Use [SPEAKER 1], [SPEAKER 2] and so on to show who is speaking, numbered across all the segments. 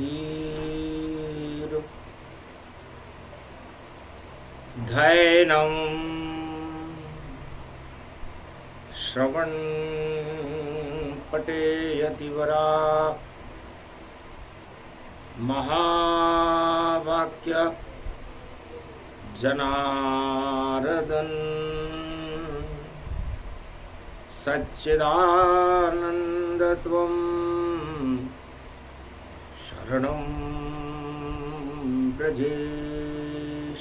[SPEAKER 1] धीर धैनम श्रवण पटेयतिवरा महावाक्य जनार्दन सच्चिदानंदत्वं शरणं ब्रजेश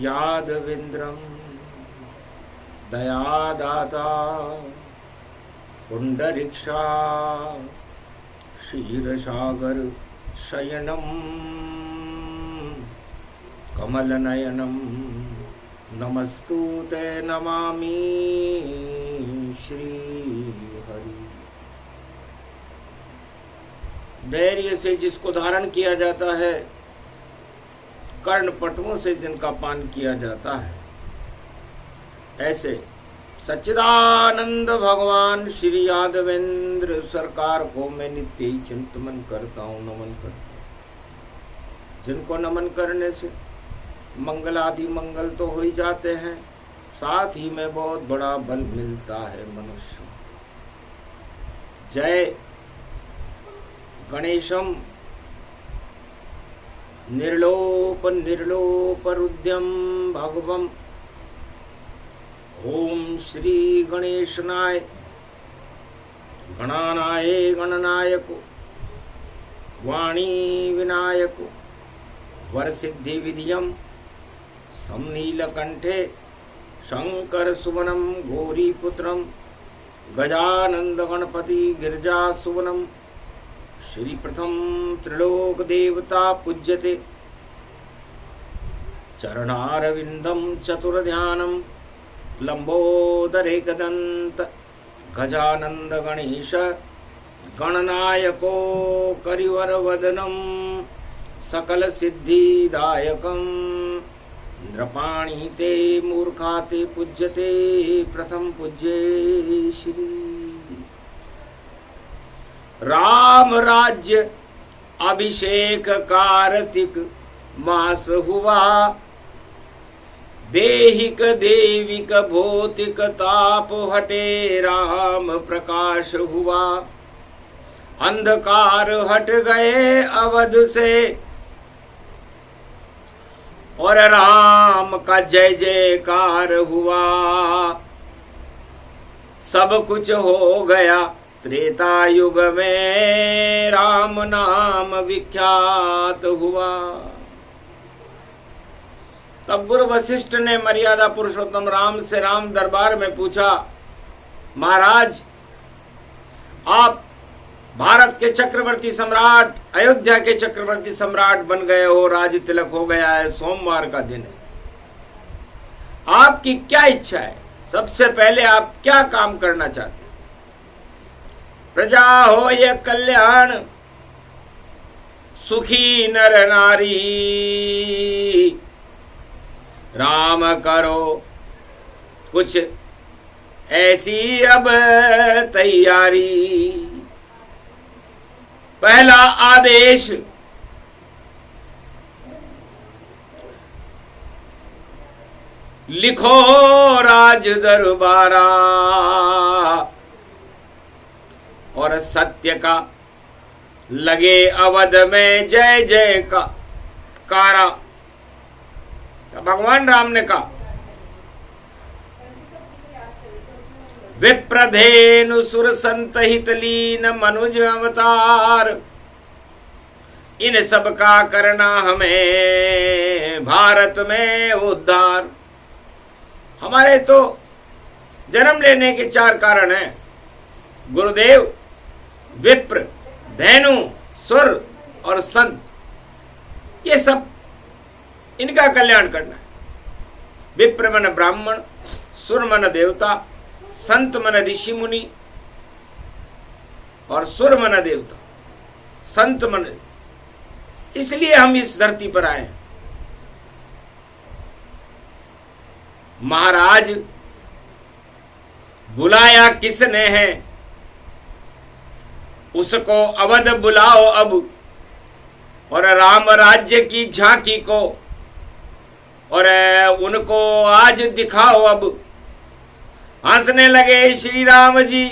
[SPEAKER 1] यादवेन्द्रं दयादाता पुंडरीक्षा क्षीरसागर शयनं कमलनयनं नमस्तुते नमामि श्री हरि। धैर्य से जिसको धारण किया जाता है, कर्णपटुओं से जिनका पान किया जाता है, ऐसे सच्चिदानंद भगवान श्री यादवेंद्र सरकार को मैं नित्य ही चिंतन करता हूँ, नमन करता हूँ। जिनको नमन करने से मंगल आदि मंगल तो हो ही जाते हैं, साथ ही में बहुत बड़ा बल मिलता है मनुष्य। जय गणेशम निर्लोप निर्लोप रुद्यम भगवम। ओम श्री गणेशनाय गणानाय गणनायक वाणी विनायक वरसिद्धि विधियम समनीलकंठे शंकर सुवनम गौरीपुत्रम गजानंद गणपति गिरिजा सुवनम। श्री प्रथम त्रिलोक देवता पूज्यते चरणारविंदम चतुर्ध्यानम लंबोदरेकदंत गजानंद गणेश गणनायको करिवर वदनम सकल सिद्धिदायकम नृपाणीते मूर्खाते पूज्यते प्रथम पूज्ये श्री राम राज्य अभिषेक कार्तिक मास हुआ। देहिक देविक भौतिक ताप हटे राम प्रकाश हुआ। अंधकार हट गए अवध से और राम का जय जयकार हुआ। सब कुछ हो गया त्रेता युग में राम नाम विख्यात हुआ। तब गुरु वशिष्ठ ने मर्यादा पुरुषोत्तम राम से राम दरबार में पूछा, महाराज आप भारत के चक्रवर्ती सम्राट, अयोध्या के चक्रवर्ती सम्राट बन गए हो, राज तिलक हो गया है, सोमवार का दिन है, आपकी क्या इच्छा है? सबसे पहले आप क्या काम करना चाहते हैं? प्रजा हो ये कल्याण सुखी नर नारी, राम करो कुछ ऐसी अब तैयारी। पहला आदेश लिखो राज दरबारा और सत्य का लगे अवध में जय जय का कारा। भगवान राम ने कहा, विप्रधेनु सुर संत हित लीन मनुज अवतार, इन सब का करना हमें भारत में उद्धार। हमारे तो जन्म लेने के 4 कारण हैं, गुरुदेव, विप्र, धेनु, सुर और संत। ये सब इनका कल्याण करना है। विप्र मन ब्राह्मण, सुर मन देवता, संत मन ऋषि मुनि और सुर मन देवता, संत मन। इसलिए हम इस धरती पर आए हैं। महाराज बुलाया किसने है? उसको अवध बुलाओ अब, और राम राज्य की झांकी को, और उनको आज दिखाओ अब। हंसने लगे श्री राम जी,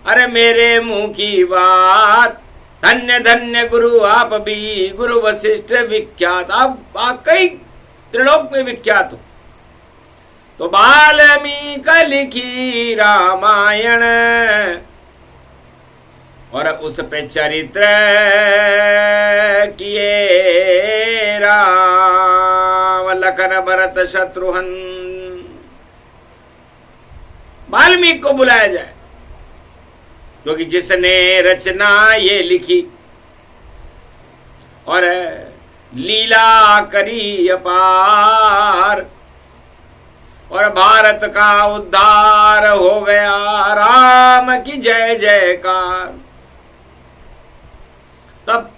[SPEAKER 1] अरे मेरे मुंह की बात, धन्य धन्य गुरु आप भी, गुरु वशिष्ठ विख्यात, आप वाकई त्रिलोक में विख्यात हो। तो वाल्मीकि लिखी रामायण, और उस पे चरित्र किए राम, लखन भरत शत्रुघ्न। वाल्मीकि को बुलाया जाए, क्योंकि जिसने रचना ये लिखी और लीला करी अपार, और भारत का उद्धार हो गया, राम की जय जयकार। तब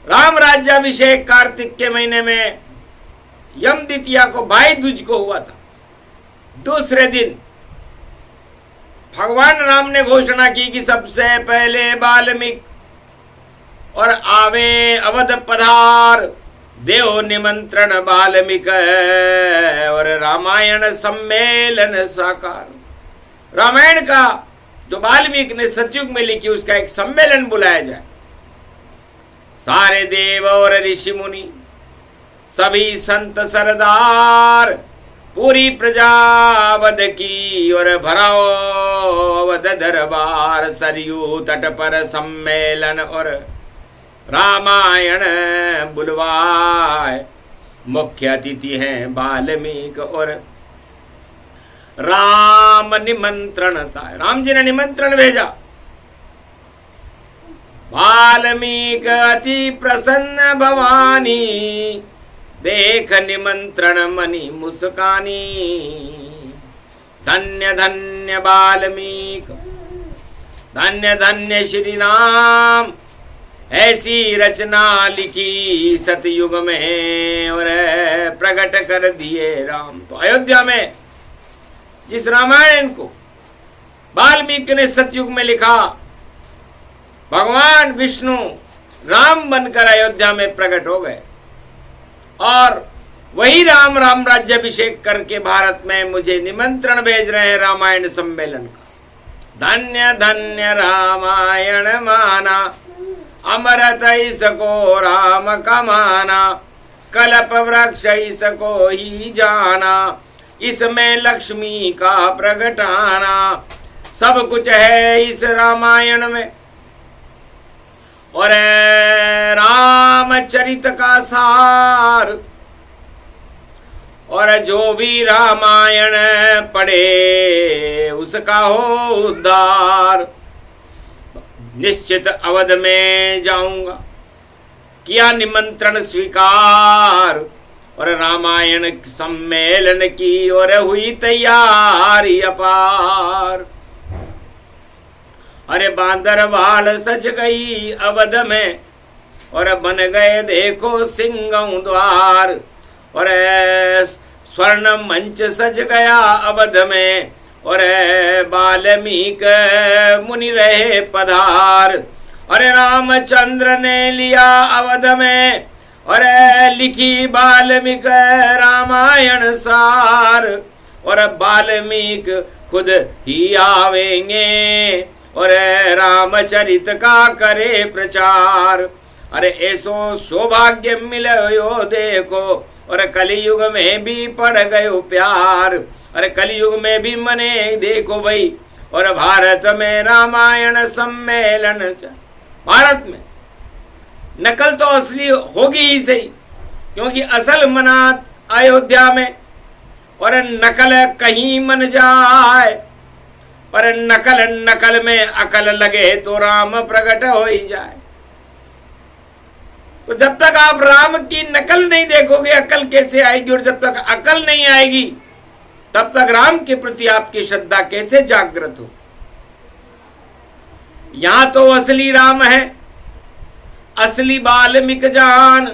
[SPEAKER 1] राम राज्याभिषेक कार्तिक के महीने में यम द्वितीया को भाई दूज को हुआ था। दूसरे दिन भगवान राम ने घोषणा की कि सबसे पहले वाल्मीकि और आवे अवध पधार, देव निमंत्रण वाल्मीकि और रामायण सम्मेलन साकार। रामायण का जो वाल्मीकि ने सतयुग में लिखी उसका एक सम्मेलन बुलाया जाए। सारे देव और ऋषि मुनि, सभी संत सरदार, पूरी प्रजा अवध की, और भराओ अवध दरबार। सरयू तट पर सम्मेलन और रामायण बुलवाए, मुख्य अतिथि हैं वाल्मीकि और राम निमंत्रण था। राम जी ने निमंत्रण भेजा। वाल्मीकि अति प्रसन्न भवानी, देख निमंत्रण मनि मुस्कानी। धन्य धन्य वाल्मीकि, धन्य धन्य श्री राम, ऐसी रचना लिखी सतयुग में और प्रकट कर दिए राम। तो अयोध्या में जिस रामायण को वाल्मीकि ने सतयुग में लिखा, भगवान विष्णु राम बनकर अयोध्या में प्रकट हो गए, और वही राम राज्याभिषेक करके भारत में मुझे निमंत्रण भेज रहे हैं रामायण सम्मेलन का। धन्य धन्य रामायण माना, अमरत इसको राम कमाना। कल्प वृक्ष इसको ही जाना, इसमें लक्ष्मी का प्रगटाना। सब कुछ है इस रामायण में, और रामचरित का सार। और जो भी रामायण पढ़े उसका हो उद्धार। निश्चित अवध में जाऊंगा, किया निमंत्रण स्वीकार, और रामायण सम्मेलन की और हुई तैयारी अपार। अरे बांदर बाल सज गई अवध में, और बन गए देखो सिंगम द्वार। और स्वर्ण मंच सज गया अवध में, और वाल्मीकि मुनि रहे पधार। अरे रामचंद्र ने लिया अवध में, और लिखी वाल्मीकि रामायण सार। और वाल्मीकि खुद ही आवेंगे, और रामचरित का करे प्रचार। अरे ऐसो सौभाग्य मिलो देखो, और कलयुग में भी पड़ गयो प्यार। अरे कलयुग में भी मने देखो भाई, और भारत में रामायण सम्मेलन। भारत में नकल तो असली होगी ही सही, क्योंकि असल मना अयोध्या में, और नकल कहीं मन जाए। पर नकल में अकल लगे तो राम प्रकट हो ही जाए। तो जब तक आप राम की नकल नहीं देखोगे अकल कैसे आएगी, और जब तक अकल नहीं आएगी तब तक राम के प्रति आपकी श्रद्धा कैसे जागृत हो। यहां तो असली राम है, असली वाल्मीकि जान,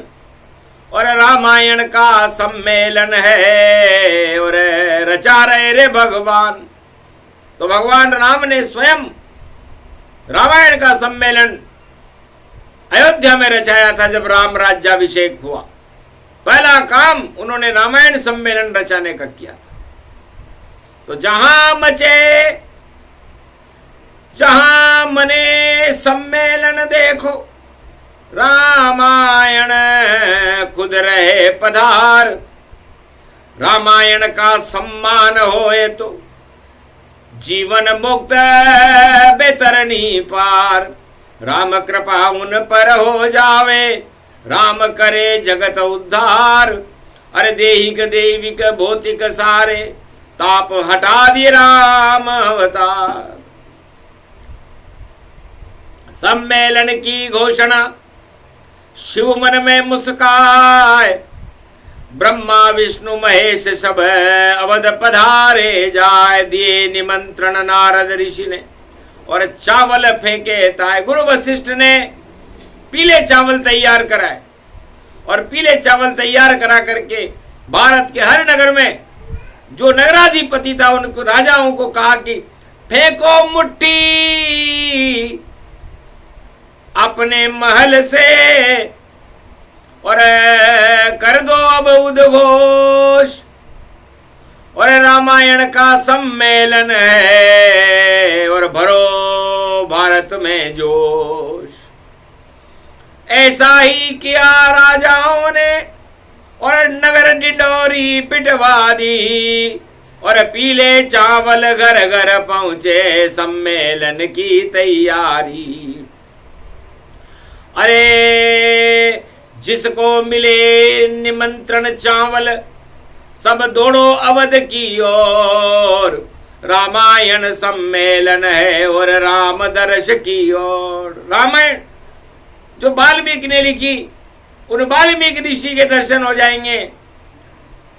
[SPEAKER 1] और रामायण का सम्मेलन है, और रचा रहे रे भगवान। तो भगवान राम ने स्वयं रामायण का सम्मेलन अयोध्या में रचाया था जब राम राज्याभिषेक हुआ। पहला काम उन्होंने रामायण सम्मेलन रचाने का किया था। तो जहां मचे जहां मने सम्मेलन देखो, रामायण खुद रहे पधार। रामायण का सम्मान होए तो जीवन मुक्त बेतरनी पार। राम कृपा उन पर हो जावे, राम करे जगत उद्धार। अरे देहिक देविक भौतिक सारे, ताप हटा दिए राम अवतार। सम्मेलन की घोषणा शिव मन में मुस्काए, ब्रह्मा विष्णु महेश सब अवध पधारे जाए। दिए निमंत्रण नारद ऋषि ने और चावल फेंके ताए। गुरु वशिष्ठ ने पीले चावल तैयार कराए और पीले चावल तैयार करा करके भारत के हर नगर में जो नगराधिपति था उनको राजाओं को कहा कि फेंको मुट्ठी अपने महल से और कर दो अब उद्घोष। और रामायण का सम्मेलन है और भरो भारत में जोश। ऐसा ही किया राजाओं ने और नगर डिंडोरी पिटवा दी और पीले चावल घर घर पहुंचे सम्मेलन की तैयारी। अरे जिसको मिले निमंत्रण चावल सब दौड़ो अवध की ओर। रामायण सम्मेलन है और राम दर्श की ओर। रामायण जो वाल्मीकि ने लिखी, उन वाल्मीकि ऋषि के दर्शन हो जाएंगे,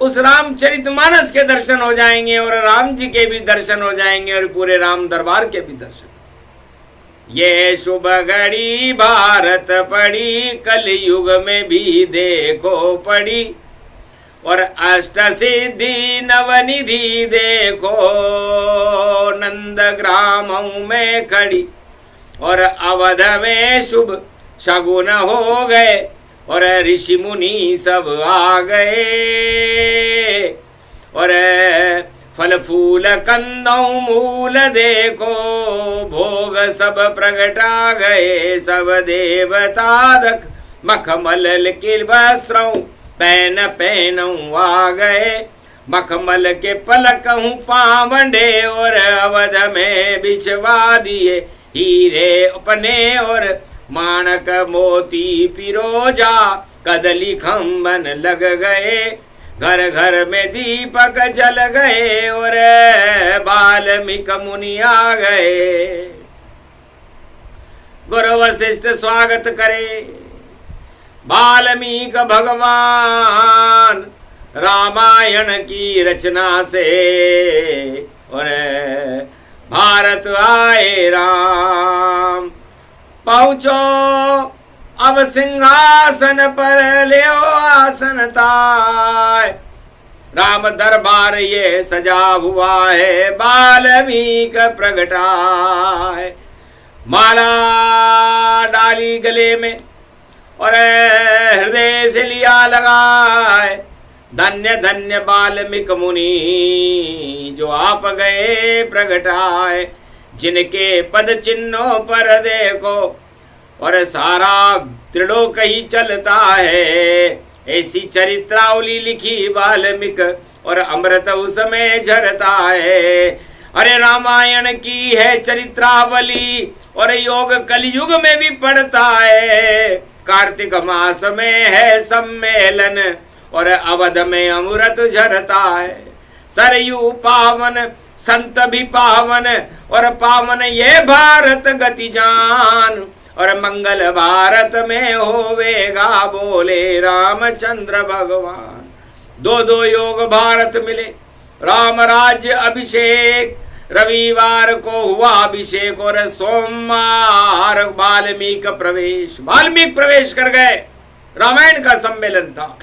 [SPEAKER 1] उस रामचरितमानस के दर्शन हो जाएंगे और राम जी के भी दर्शन हो जाएंगे और पूरे राम दरबार के भी दर्शन। ये शुभ घड़ी भारत पड़ी, कलयुग में भी देखो पड़ी। और अष्ट सिद्धि नवनिधि देखो नंद ग्रामों में खड़ी। और अवध में शुभ शगुन हो गए और ऋषि मुनि सब आ गए। और फल फूल कंदों मूल देखो, भोग सब प्रगटा गए। सब देवता दख मखमल के वस्त्रों पहन पहनऊ आ गए। मखमल के पलक हूँ पावंडे और अवध में बिछवा दिए हीरे अपने। और माणक मोती पिरोजा कदली खंबन लग गए। घर घर में दीपक जल गए और वाल्मीकि मुनि आ गए। गुरु वशिष्ठ स्वागत करे वाल्मीकि भगवान रामायण की रचना से। और भारत आए राम, पहुंचो अब सिंहासन पर ले आसन ताय। राम दरबार ये सजा हुआ है, वाल्मीकि प्रगटाए। माला डाली गले में और हृदय से लिया लगाए। धन्य धन्य वाल्मीकि मुनि जो आप गए प्रगटाए। जिनके पद चिन्हों पर देखो और सारा त्रिलोक ही चलता है। ऐसी चरित्रावली लिखी वाल्मीकि और अमृत उसमें झरता है। अरे रामायण की है चरित्रावली और योग कलयुग में भी पड़ता है। कार्तिक मास में है सम्मेलन और अवध में अमृत झरता है। सरयू पावन संत भी पावन और पावन ये भारत गति जान। और मंगल भारत में होवेगा बोले रामचंद्र भगवान। दो दो योग भारत मिले, राम राज्य अभिषेक। रविवार को हुआ अभिषेक और सोमवार वाल्मीकि प्रवेश। वाल्मीकि प्रवेश कर गए, रामायण का सम्मेलन था।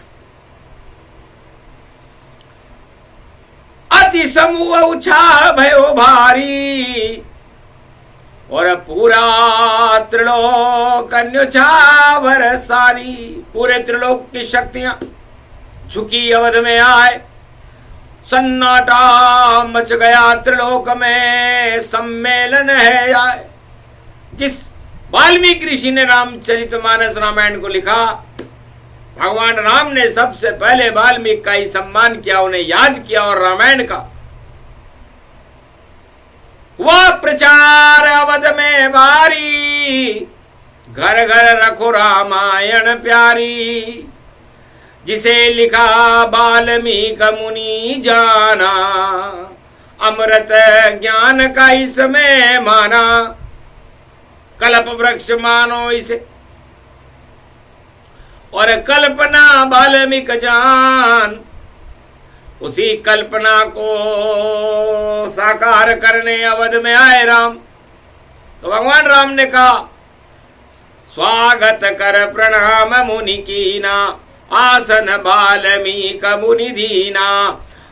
[SPEAKER 1] अति समूह उछाल भयो भारी, और पूरा त्रिलोक न्योछावर सारी, पूरे त्रिलोक की शक्तियां झुकी अवध में आए। सन्नाटा मच गया त्रिलोक में, सम्मेलन है आए। जिस वाल्मीकि ऋषि ने रामचरितमानस रामायण को लिखा, भगवान राम ने सबसे पहले वाल्मीकि का ही सम्मान किया, उन्हें याद किया और रामायण का वह प्रचार अवध में भारी। घर घर रखो रामायण प्यारी, जिसे लिखा वाल्मीकि मुनि जाना। अमृत ज्ञान का इसमें माना, कल्प वृक्ष मानो इसे और कल्पना वाल्मीकि जान। उसी कल्पना को साकार करने अवध में आए राम। तो भगवान राम ने कहा, स्वागत कर प्रणाम मुनि कीना, आसन वाल्मीकि मुनि दीना।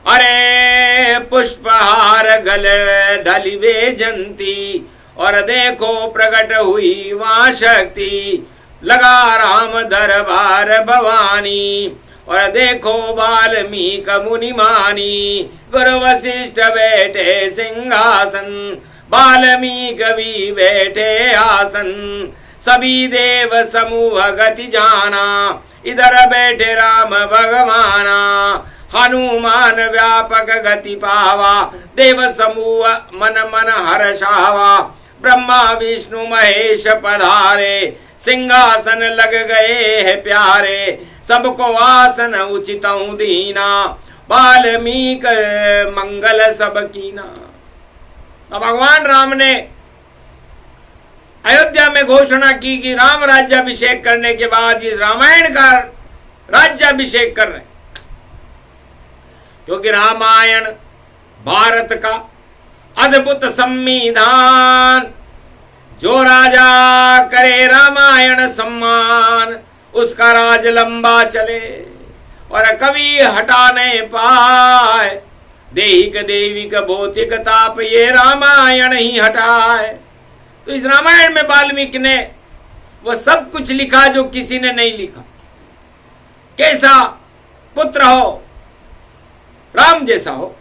[SPEAKER 1] अरे पुष्पहार गल ढलिवे जंती, और देखो प्रकट हुई वहां शक्ति। लगा राम दरबार भवानी, और देखो वाल्मीकि मुनि मानी। गुरु वशिष्ठ बैठे सिंहासन, वाल्मीकि भी बैठे आसन। सभी देव समूह गति जाना, इधर बैठे राम भगवाना। हनुमान व्यापक गति पावा, देव समूह मन मन हर्षावा। ब्रह्मा विष्णु महेश पधारे, सिंहासन लग गए है प्यारे। सबको आसन उचितऊ दीना, वाल्मीकि मंगल सब कीना। अब भगवान राम ने अयोध्या में घोषणा की कि राम राज्याभिषेक करने के बाद इस रामायण का राज्याभिषेक कर रहे, क्योंकि रामायण भारत का अद्भुत संविधान। जो राजा करे रामायण सम्मान, उसका राज लंबा चले और कभी हटा नहीं पाए। देहिक देविक भौतिक ताप ये रामायण ही हटाए। तो इस रामायण में वाल्मीकि ने वह सब कुछ लिखा जो किसी ने नहीं लिखा। कैसा पुत्र हो, राम जैसा हो।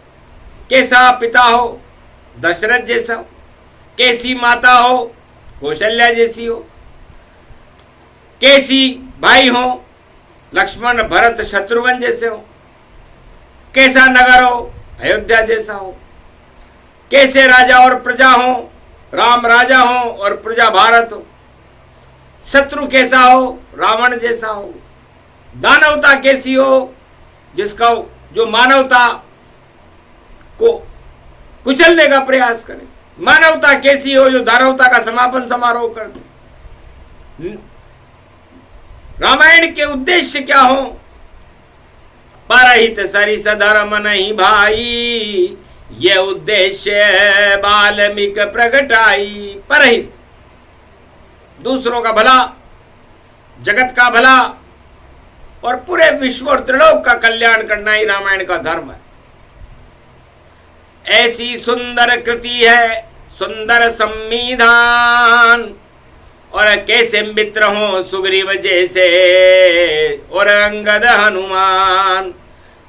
[SPEAKER 1] कैसा पिता हो, दशरथ जैसा हो। कैसी माता हो, कौशल्या जैसी हो। कैसी भाई हो, लक्ष्मण भरत शत्रुघ्न जैसे हो। कैसा नगर हो, अयोध्या जैसा हो। कैसे राजा और प्रजा हो, राम राजा हो और प्रजा भारत हो। शत्रु कैसा हो, रावण जैसा हो। दानवता कैसी हो, जिसका जो मानवता को कुचलने का प्रयास करे। मानवता कैसी हो, जो दानवता का समापन समारोह कर दे। रामायण के उद्देश्य क्या हो, परहित सरिस धर्म नहीं भाई। ये उद्देश्य वाल्मीकि प्रगटाई। परहित, दूसरों का भला, जगत का भला और पूरे विश्व और त्रिलोक का कल्याण करना ही रामायण का धर्म है। ऐसी सुंदर कृति है, सुंदर संविधान। और कैसे मित्र हो सुग्रीव जैसे और अंगद हनुमान।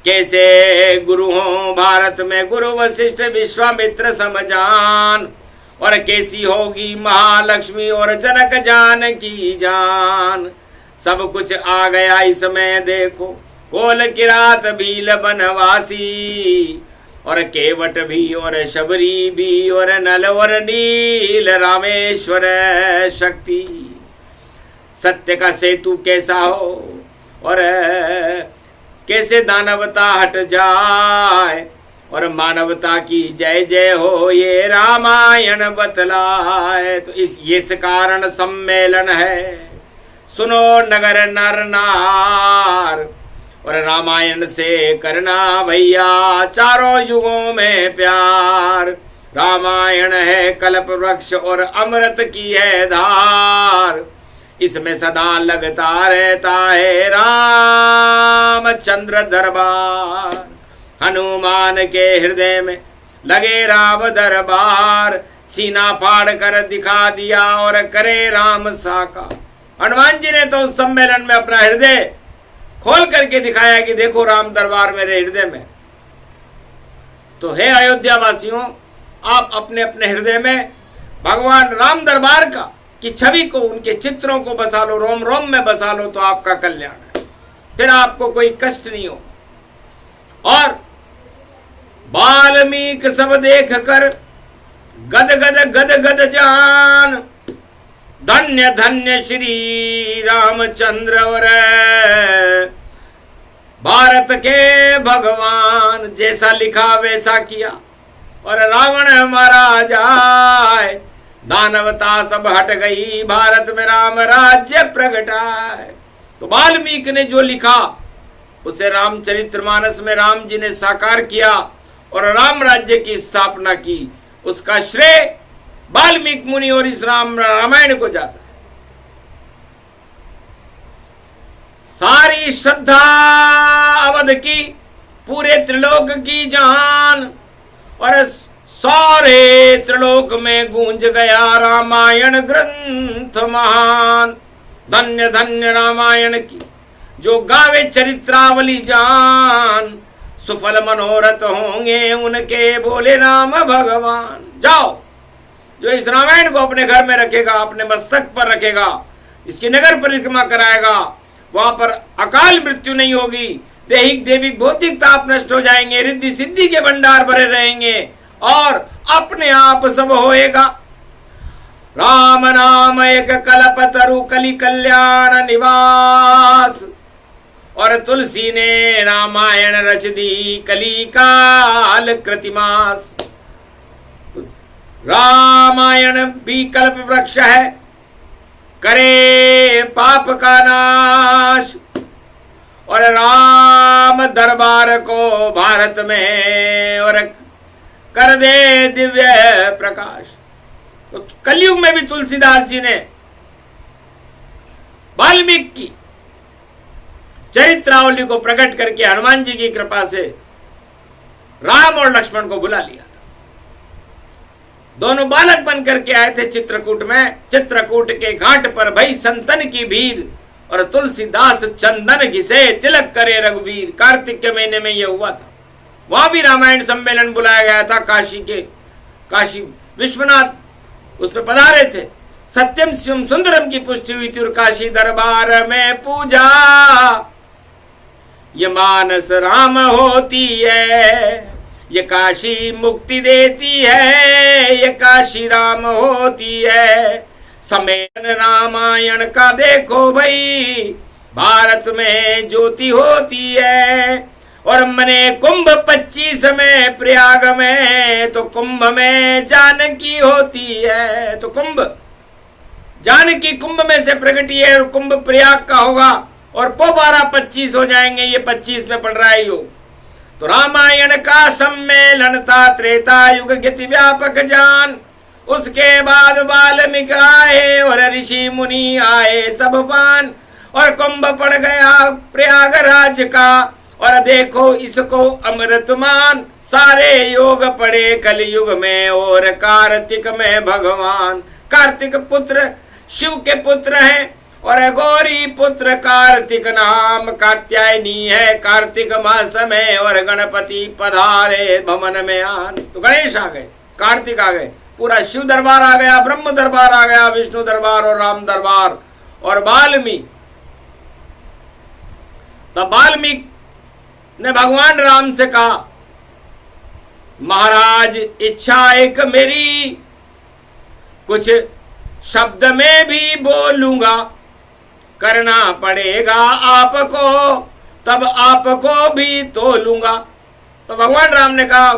[SPEAKER 1] कैसे गुरु हो भारत में गुरु वशिष्ठ विश्वामित्र समजान। और कैसी होगी महालक्ष्मी और जनक जान की जान। सब कुछ आ गया इसमें देखो, कोल किरात भील बनवासी। और केवट भी और शबरी भी और नल और नील रामेश्वर शक्ति। सत्य का सेतु कैसा हो और कैसे दानवता हट जाए और मानवता की जय जय हो, ये रामायण बतलाए। तो इस कारण सम्मेलन है, सुनो नगर नर नार। और रामायण से करना भैया चारों युगों में प्यार। रामायण है कल्प वृक्ष और अमृत की है धार। इसमें सदा लगता रहता है रामचंद्र दरबार। हनुमान के हृदय में लगे राम दरबार। सीना फाड़ कर दिखा दिया और करे राम साकार। हनुमान जी ने तो उस सम्मेलन में अपना हृदय खोल करके दिखाया कि देखो राम दरबार मेरे हृदय में। तो हे अयोध्या वासियों, आप अपने अपने हृदय में भगवान राम दरबार का की छवि को, उनके चित्रों को बसा लो, रोम रोम में बसा लो, तो आपका कल्याण है, फिर आपको कोई कष्ट नहीं हो। और वाल्मीकि सब देख कर गद गद गद गद जान, धन्य धन्य श्री रामचंद्र और भारत के भगवान। जैसा लिखा वैसा किया और रावण मारा जाए, दानवता सब हट गई, भारत में राम राज्य प्रगटाए। तो वाल्मीकि ने जो लिखा उसे रामचरितमानस में राम जी ने साकार किया और राम राज्य की स्थापना की। उसका श्रेय वाल्मीकि मुनि और इस रामायण को जाता है। सारी श्रद्धा अवध की, पूरे त्रिलोक की जान, और सारे त्रिलोक में गूंज गया रामायण ग्रंथ महान। धन्य धन्य रामायण की जो गावे चरित्रावली जान, सुफल मनोरथ होंगे उनके बोले राम भगवान। जाओ, जो इस रामायण को अपने घर में रखेगा, अपने मस्तक पर रखेगा, इसकी नगर परिक्रमा कराएगा, वहां पर अकाल मृत्यु नहीं होगी, दैहिक देविक भौतिक ताप नष्ट हो जाएंगे, रिद्धि सिद्धि के भंडार भरे रहेंगे और अपने आप सब होएगा। राम नाम एक कल्पतरु कलि कल्याण निवास, और तुलसी ने रामायण रच दी कली काल कृतिमास। रामायण भी कल्प वृक्ष है, करे पाप का नाश, और राम दरबार को भारत में और कर दे दिव्य प्रकाश। तो कलयुग में भी तुलसीदास जी ने वाल्मीकि की चरित्रावली को प्रकट करके हनुमान जी की कृपा से राम और लक्ष्मण को बुला लिया था। दोनों बालक बन करके आए थे चित्रकूट में। चित्रकूट के घाट पर भई संतन की भीड़, और तुलसीदास चंदन घिसे तिलक करे रघुवीर। कार्तिक के महीने में यह हुआ था। वहां भी रामायण सम्मेलन बुलाया गया था। काशी विश्वनाथ उसमें पधारे थे। सत्यम शिवम सुंदरम की पुष्टि हुई थी और काशी दरबार में पूजा ये मानस राम होती है, ये काशी मुक्ति देती है, ये काशी राम होती है। सम्मेलन रामायण का देखो भाई, भारत में ज्योति होती है। और मने कुंभ 25 में प्रयाग में, तो कुंभ में जानकी होती है। तो कुंभ जानकी कुंभ में से प्रगटी है और कुंभ प्रयाग का होगा, और 12-25 हो जाएंगे। ये 25 में पढ़ रहा है योग। तो रामायण का सम्मेलन था त्रेता युग गति व्यापक जान। उसके बाद वाल्मीकि आए और ऋषि मुनि आए सब पान, और कुंभ पड़ गया प्रयागराज का, और देखो इसको अमृतमान। सारे योग पड़े कलयुग में और कार्तिक में भगवान। कार्तिक पुत्र शिव के पुत्र हैं, और गौरी पुत्र कार्तिक नाम कात्यायनी है। कार्तिक मास में और गणपति पधारे भवन में आन। तो गणेश आ गए, कार्तिक आ गए, पूरा शिव दरबार आ गया, ब्रह्म दरबार आ गया, विष्णु दरबार और राम दरबार। और वाल्मीकि, तब वाल्मीकि ने भगवान राम से कहा, महाराज इच्छा एक मेरी, कुछ शब्द में भी बोलूंगा, करना पड़ेगा आपको, तब आपको भी तोलूंगा। तो भगवान राम ने कहा,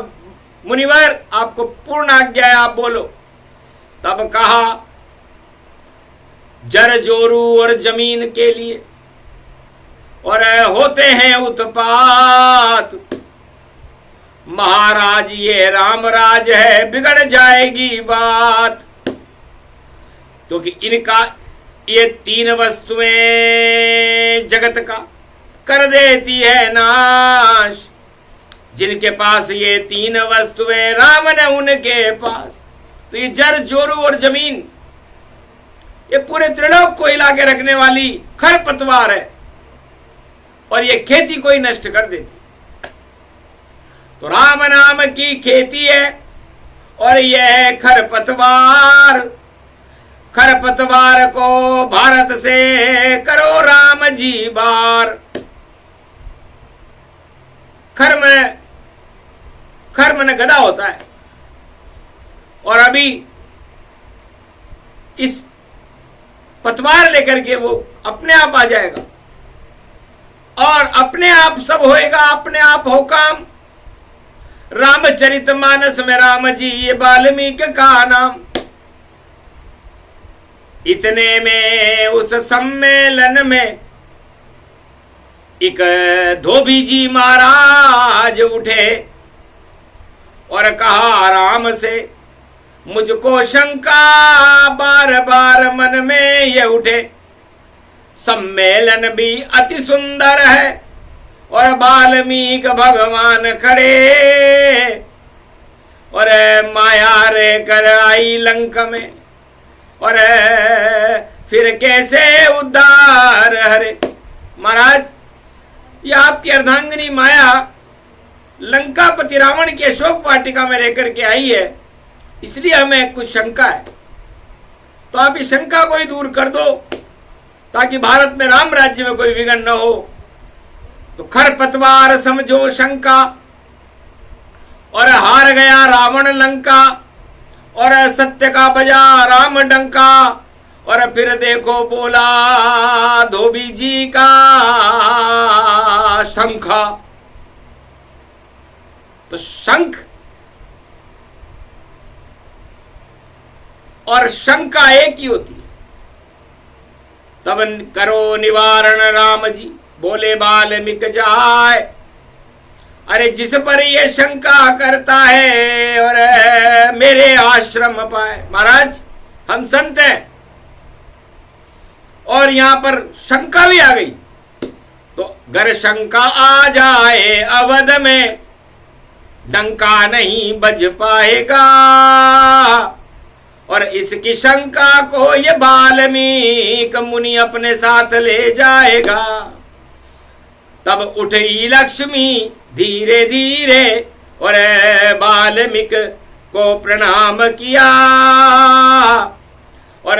[SPEAKER 1] मुनिवर आपको पूर्ण आज्ञा है, आप बोलो। तब कहा, जर जोरू और जमीन के लिए और होते हैं उत्पात, महाराज ये राम राज है, बिगड़ जाएगी बात। क्योंकि इनका ये 3 वस्तुएं जगत का कर देती है नाश। जिनके पास ये 3 वस्तुएं राम ने उनके पास तो ये जर जोरू और जमीन, ये पूरे त्रिलोक को हिला के रखने वाली खरपतवार है और ये खेती को ही नष्ट कर देती। तो राम नाम की खेती है और यह है खरपतवार। खरपतवार को भारत से करो राम जी बार। खर में गधा होता है और अभी इस पतवार लेकर के वो अपने आप आ जाएगा और अपने आप सब होएगा, अपने आप हो काम। रामचरितमानस में राम जी ये वाल्मीकि का नाम। इतने में उस सम्मेलन में एक धोबी जी महाराज उठे और कहा राम से मुझको शंका बार बार मन में ये उठे। सम्मेलन भी अति सुंदर है और वाल्मीकि भगवान खड़े और माया रे कर आई लंक में और फिर कैसे उद्धार हरे। महाराज, ये आपकी अर्धांगिनी माया लंकापति रावण की अशोक वाटिका में रहकर के आई है, इसलिए हमें कुछ शंका है। तो आप इस शंका को ही दूर कर दो ताकि भारत में राम राज्य में कोई विघ्न न हो। तो खरपतवार समझो शंका और हार गया रावण लंका और सत्य का बजा राम डंका। और फिर देखो बोला धोबी जी का शंखा। तो शंख और शंका एक ही होती है। तब करो निवारण राम जी बोले वाल्मीकि जाय। अरे जिस पर ये शंका करता है और मेरे आश्रम पाए। महाराज, हम संत हैं और यहां पर शंका भी आ गई, तो अगर शंका आ जाए अवध में डंका नहीं बज पाएगा। और इसकी शंका को ये वाल्मीकि मुनि अपने साथ ले जाएगा। तब उठी लक्ष्मी धीरे धीरे और वाल्मीकि को प्रणाम किया। और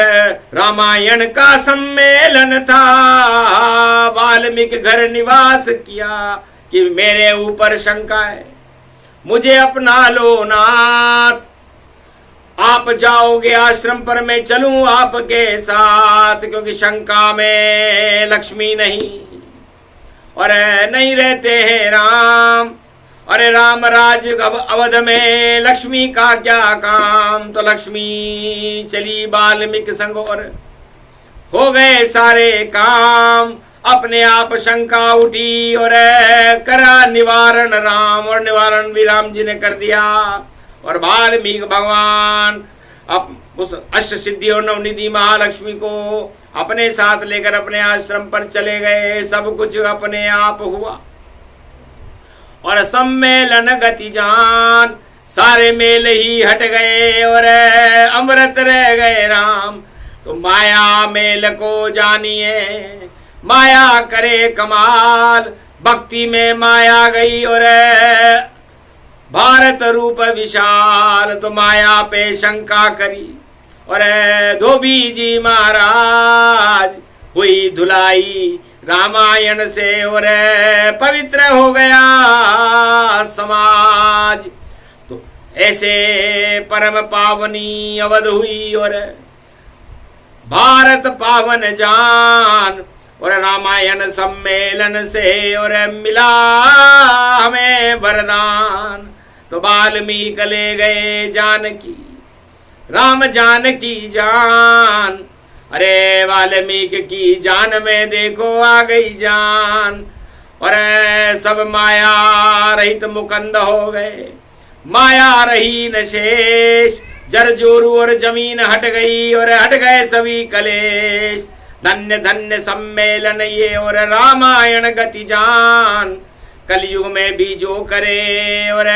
[SPEAKER 1] रामायण का सम्मेलन था, वाल्मीकि घर निवास किया कि मेरे ऊपर शंका है, मुझे अपना लो नाथ। आप जाओगे आश्रम पर, मैं चलूं आपके साथ, क्योंकि शंका में लक्ष्मी नहीं और नहीं रहते हैं राम। अरे राम राज अवध में लक्ष्मी का क्या काम। तो लक्ष्मी चली वाल्मीकि संग और हो गए सारे काम। अपने आप शंका उठी और करा निवारण राम, और निवारण भी राम जी ने कर दिया। और वाल्मीकि भगवान अब उस अष्ट सिद्धि और नवनिधि महालक्ष्मी को अपने साथ लेकर अपने आश्रम पर चले गए। सब कुछ अपने आप हुआ और सम्मेलन गति जान, सारे मेल ही हट गए और अमृत रह गए राम। तो माया मेल को जानिए, माया करे कमाल। भक्ति में माया गई और भारत रूप विशाल। तो माया पे शंका करी और धोबी जी महाराज हुई धुलाई रामायण से और पवित्र हो गया समाज। तो ऐसे परम पावनी अवध हुई और भारत पावन जान। और रामायण सम्मेलन से और मिला हमें वरदान। तो वाल्मीकि ले गए जानकी, राम जानकी जान। अरे वाल्मीकि की जान में देखो आ गई जान। और सब माया रहित मुकंद हो गए, माया रही न शेष। जर जोरू और जमीन हट गई और हट गए सभी कलेश। धन्य धन्य सम्मेलन ये और रामायण गति जान। कलयुग में भी जो करे और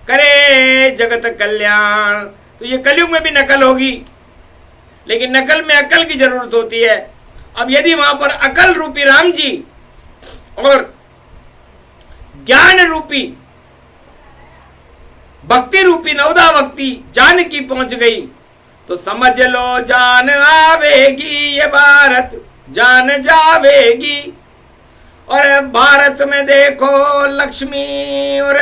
[SPEAKER 1] करे जगत कल्याण। तो ये कलयुग में भी नकल होगी, लेकिन नकल में अकल की जरूरत होती है। अब यदि वहां पर अकल रूपी राम जी और ज्ञान रूपी भक्ति रूपी नवदा भक्ति जानकी पहुंच गई तो समझ लो जान आवेगी, ये भारत जान जावेगी। और भारत में देखो लक्ष्मी और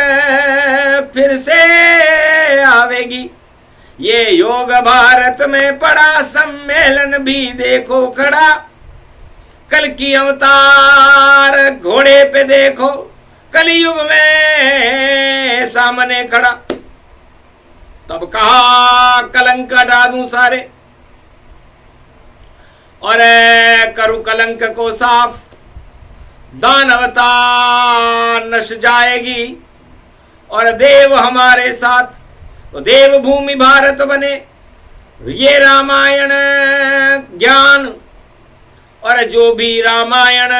[SPEAKER 1] फिर से आवेगी। ये योग भारत में पड़ा सम्मेलन भी देखो खड़ा। कल की अवतार घोड़े पे देखो कलयुग में सामने खड़ा। तब कहा कलंक हटा दूं सारे और करूं कलंक को साफ। दानवता नश जाएगी और देव हमारे साथ, तो देव भूमि भारत बने। ये रामायण ज्ञान और जो भी रामायण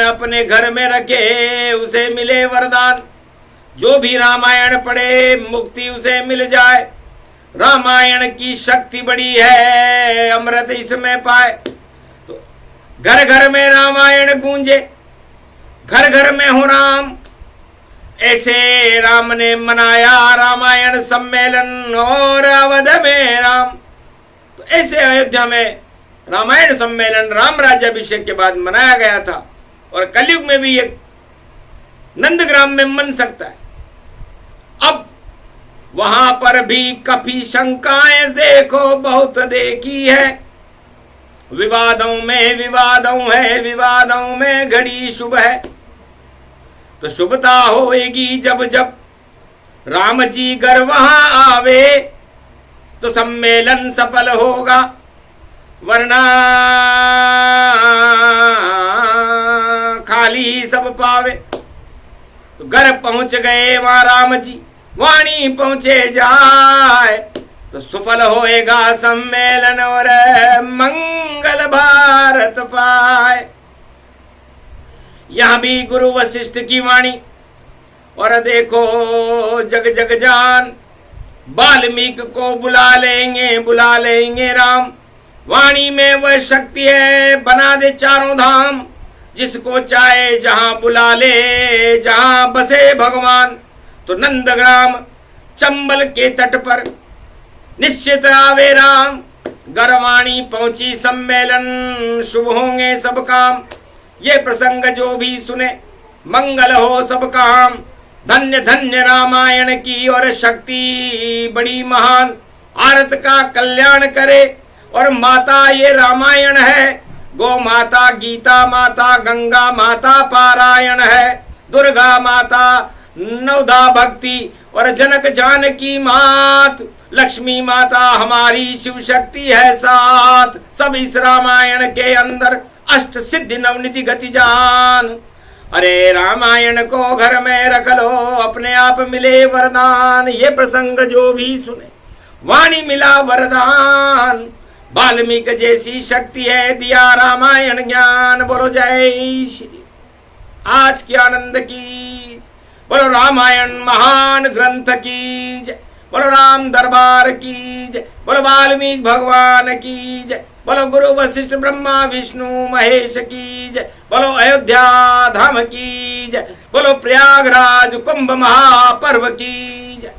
[SPEAKER 1] अपने घर में रखे उसे मिले वरदान। जो भी रामायण पढ़े मुक्ति उसे मिल जाए। रामायण की शक्ति बड़ी है, अमृत इसमें पाए। तो घर घर में रामायण गूंजे, घर घर में हो राम। ऐसे राम ने मनाया रामायण सम्मेलन और अवध में राम। तो ऐसे अयोध्या में रामायण सम्मेलन राम राज्याभिषेक के बाद मनाया गया था और कलयुग में भी एक नंदग्राम में मन सकता है। अब वहां पर भी कभी शंकाएं देखो बहुत देखी है। विवादों में विवादों है, विवादों में घड़ी शुभ है। तो शुभता होएगी जब जब राम जी घर वहां आवे तो सम्मेलन सफल होगा, वरना खाली सब पावे। तो घर पहुंच गए वहां राम जी, वाणी पहुंचे जाए तो सफल होएगा सम्मेलन और मंगल भारत पाए। यहां भी गुरु वशिष्ठ की वाणी और देखो जग जग जान। वाल्मीकि को बुला लेंगे राम। वाणी में वह शक्ति है, बना दे चारों धाम। जिसको चाहे जहां बुला ले, जहां बसे भगवान। तो नंदग्राम चंबल के तट पर निश्चित आवे राम। गरवाणी पहुंची सम्मेलन, शुभ होंगे सब काम। ये प्रसंग जो भी सुने मंगल हो सब काम। धन्य धन्य रामायण की और शक्ति बड़ी महान। आरत का कल्याण करे और माता ये रामायण है। गो माता, गीता माता, गंगा माता पारायण है। दुर्गा माता, नवदा भक्ति और जनक जानकी मात। लक्ष्मी माता हमारी शिव शक्ति है साथ। सब इस रामायण के अंदर अष्ट सिद्धि नवनिधि गति जान। अरे रामायण को घर में रख लो, अपने आप मिले वरदान। ये प्रसंग जो भी सुने वाणी मिला वरदान। वाल्मीकि जैसी शक्ति है, दिया रामायण ज्ञान। बोलो जय श्री। आज के आनंद की, बोलो रामायण महान ग्रंथ की जय। बोलो राम दरबार की जय। बोलो वाल्मीकि भगवान की जय। बोलो गुरु वशिष्ठ ब्रह्मा विष्णु महेश की जय। बोलो अयोध्या धाम की जय। बोलो प्रयागराज कुंभ महापर्व की जय।